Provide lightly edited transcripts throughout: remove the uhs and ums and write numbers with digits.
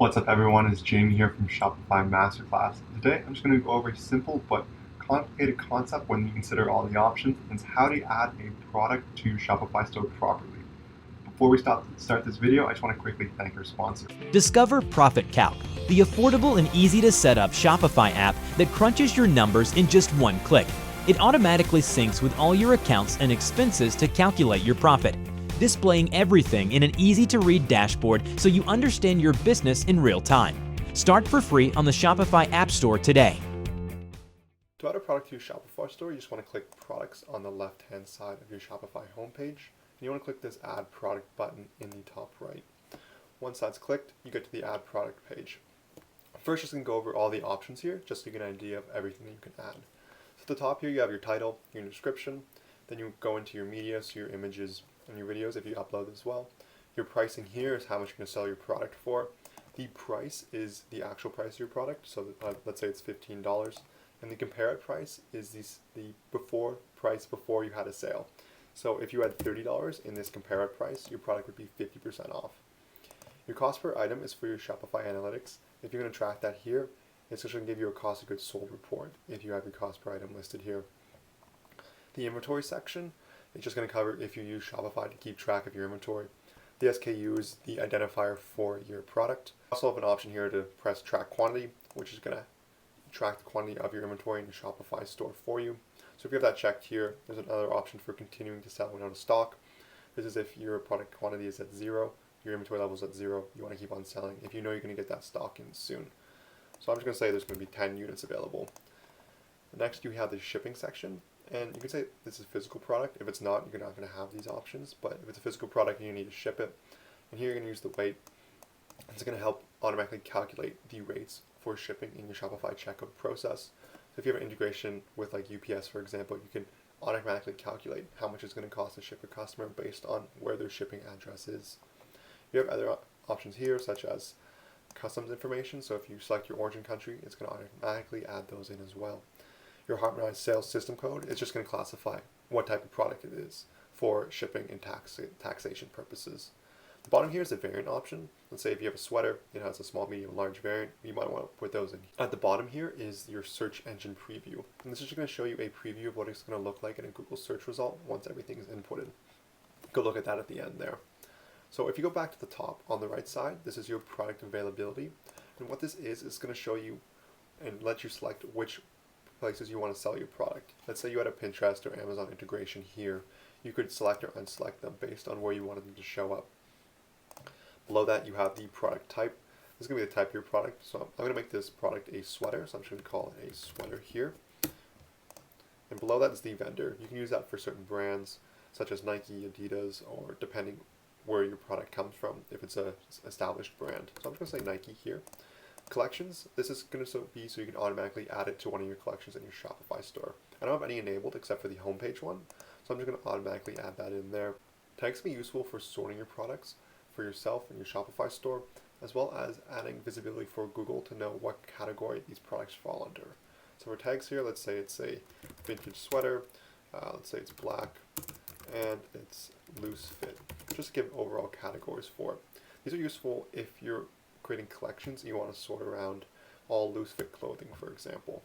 What's up everyone, it's Jamie here from Shopify Masterclass. Today I'm just going to go over a simple but complicated concept when you consider all the options, and it's how to add a product to Shopify store properly. Before we start this video, I just want to quickly thank our sponsor. Discover Profit Calc, the affordable and easy to set up Shopify app that crunches your numbers in just one click. It automatically syncs with all your accounts and expenses to calculate your profit, displaying everything in an easy-to-read dashboard so you understand your business in real time. Start for free on the Shopify App Store today. To add a product to your Shopify store, you just want to click Products on the left-hand side of your Shopify homepage. And you want to click this Add Product button in the top right. Once that's clicked, you get to the Add Product page. First, just going to go over all the options here, just so you get an idea of everything that you can add. So at the top here, you have your title, your description. Then you go into your media, so your images and your videos if you upload as well. Your pricing here is how much you're going to sell your product for. The price is the actual price of your product, so let's say it's $15. And the compare it price is the price before you had a sale. So if you had $30 in this compare it price, your product would be 50% off. Your cost per item is for your Shopify analytics. If you're going to track that here, it's just going to give you a cost of goods sold report if you have your cost per item listed here. The inventory section, it's just going to cover if you use Shopify to keep track of your inventory. The SKU is the identifier for your product. You also have an option here to press track quantity, which is going to track the quantity of your inventory in your Shopify store for you. So if you have that checked here, there's another option for continuing to sell when out of stock. This is if your product quantity is at 0, your inventory level is at 0, you want to keep on selling if you know you're going to get that stock in soon. So I'm just going to say there's going to be 10 units available. Next, you have the shipping section. And you can say this is a physical product. If it's not, you're not going to have these options. But if it's a physical product, you need to ship it. And here you're going to use the weight. It's going to help automatically calculate the rates for shipping in your Shopify checkout process. So if you have an integration with like UPS, for example, you can automatically calculate how much it's going to cost to ship a customer based on where their shipping address is. You have other options here, such as customs information. So if you select your origin country, it's going to automatically add those in as well. Your harmonized sales system code is just going to classify what type of product it is for shipping and taxation purposes. The bottom here is a variant option. Let's say if you have a sweater, it has a small, medium, large variant, you might want to put those in. At the bottom here is your search engine preview. And this is just going to show you a preview of what it's going to look like in a Google search result once everything is inputted. Go look at that at the end there. So if you go back to the top on the right side, this is your product availability. And what this is going to show you and let you select which places you want to sell your product. Let's say you had a Pinterest or Amazon integration here. You could select or unselect them based on where you wanted them to show up. Below that, you have the product type. This is going to be the type of your product. So I'm going to make this product a sweater. So I'm just going to call it a sweater here. And below that is the vendor. You can use that for certain brands such as Nike, Adidas, or depending where your product comes from, if it's an established brand. So I'm just going to say Nike here. Collections, this is going to be so you can automatically add it to one of your collections in your Shopify store. I don't have any enabled except for the homepage one, so I'm just going to automatically add that in there. Tags can be useful for sorting your products for yourself in your Shopify store, as well as adding visibility for Google to know what category these products fall under. So for tags here, let's say it's a vintage sweater, let's say it's black, and it's loose fit. Just give overall categories for it. These are useful if you're creating collections and you want to sort around all loose fit clothing, for example.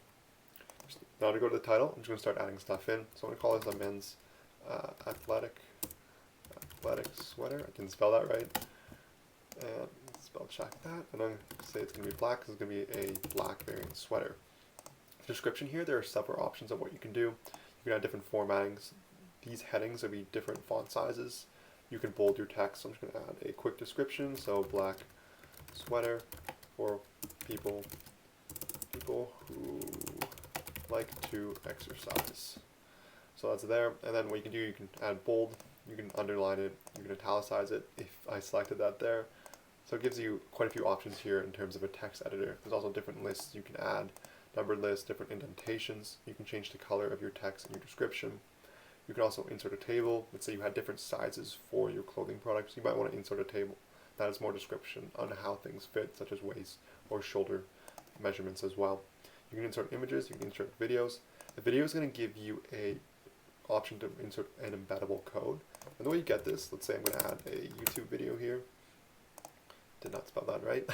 Now to go to the title, I'm just going to start adding stuff in. So I'm going to call this a men's athletic sweater. I can spell that right. And spell check that. And I'm going to say it's going to be black because it's going to be a black variant sweater. Description here, there are several options of what you can do. You can add different formattings. These headings will be different font sizes. You can bold your text. So I'm just going to add a quick description. So black sweater for people who like to exercise. So that's there. And then what you can do, you can add bold, you can underline it, you can italicize it if I selected that there. So it gives you quite a few options here in terms of a text editor. There's also different lists you can add, numbered lists, different indentations. You can change the color of your text and your description. You can also insert a table. Let's say you had different sizes for your clothing products. You might want to insert a table that has more description on how things fit, such as waist or shoulder measurements as well. You can insert images, you can insert videos. The video is going to give you a option to insert an embeddable code. And the way you get this, let's say I'm going to add a YouTube video here. Did not spell that right.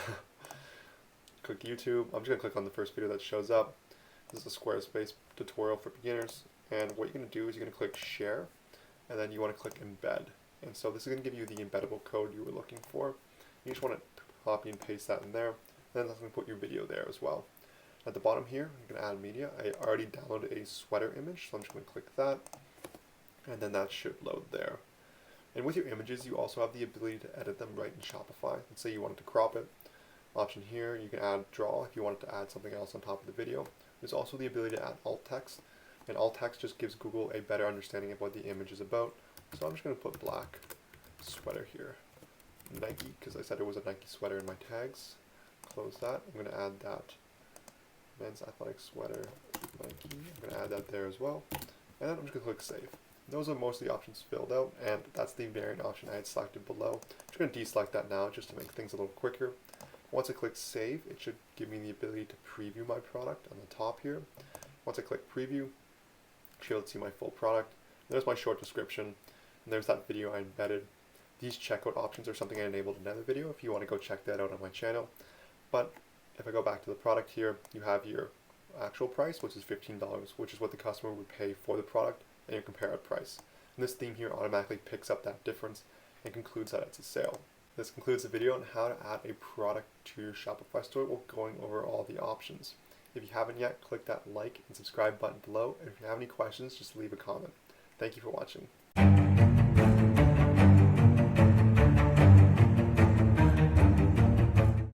click YouTube. I'm just going to click on the first video that shows up. This is a Squarespace tutorial for beginners. And what you're going to do is you're going to click share, and then you want to click embed. And so this is going to give you the embeddable code you were looking for. You just want to copy and paste that in there. And then that's going to put your video there as well. At the bottom here, I'm going to add media. I already downloaded a sweater image, so I'm just going to click that. And then that should load there. And with your images, you also have the ability to edit them right in Shopify. Let's say you wanted to crop it. Option here, you can add draw if you wanted to add something else on top of the video. There's also the ability to add alt text. And alt text just gives Google a better understanding of what the image is about. So I'm just going to put black sweater here. Nike, because I said it was a Nike sweater in my tags. Close that. I'm going to add that men's athletic sweater Nike. I'm going to add that there as well. And then I'm just going to click save. Those are most of the options filled out, and that's the variant option I had selected below. I'm just going to deselect that now just to make things a little quicker. Once I click save, it should give me the ability to preview my product on the top here. Once I click preview, I should be able to see my full product. There's my short description, and there's that video I embedded. These checkout options are something I enabled in another video if you want to go check that out on my channel. But if I go back to the product here, you have your actual price, which is $15, which is what the customer would pay for the product, and your comparative price. And this theme here automatically picks up that difference and concludes that it's a sale. This concludes the video on how to add a product to your Shopify store while going over all the options. If you haven't yet, click that like and subscribe button below, and if you have any questions, just leave a comment. Thank you for watching.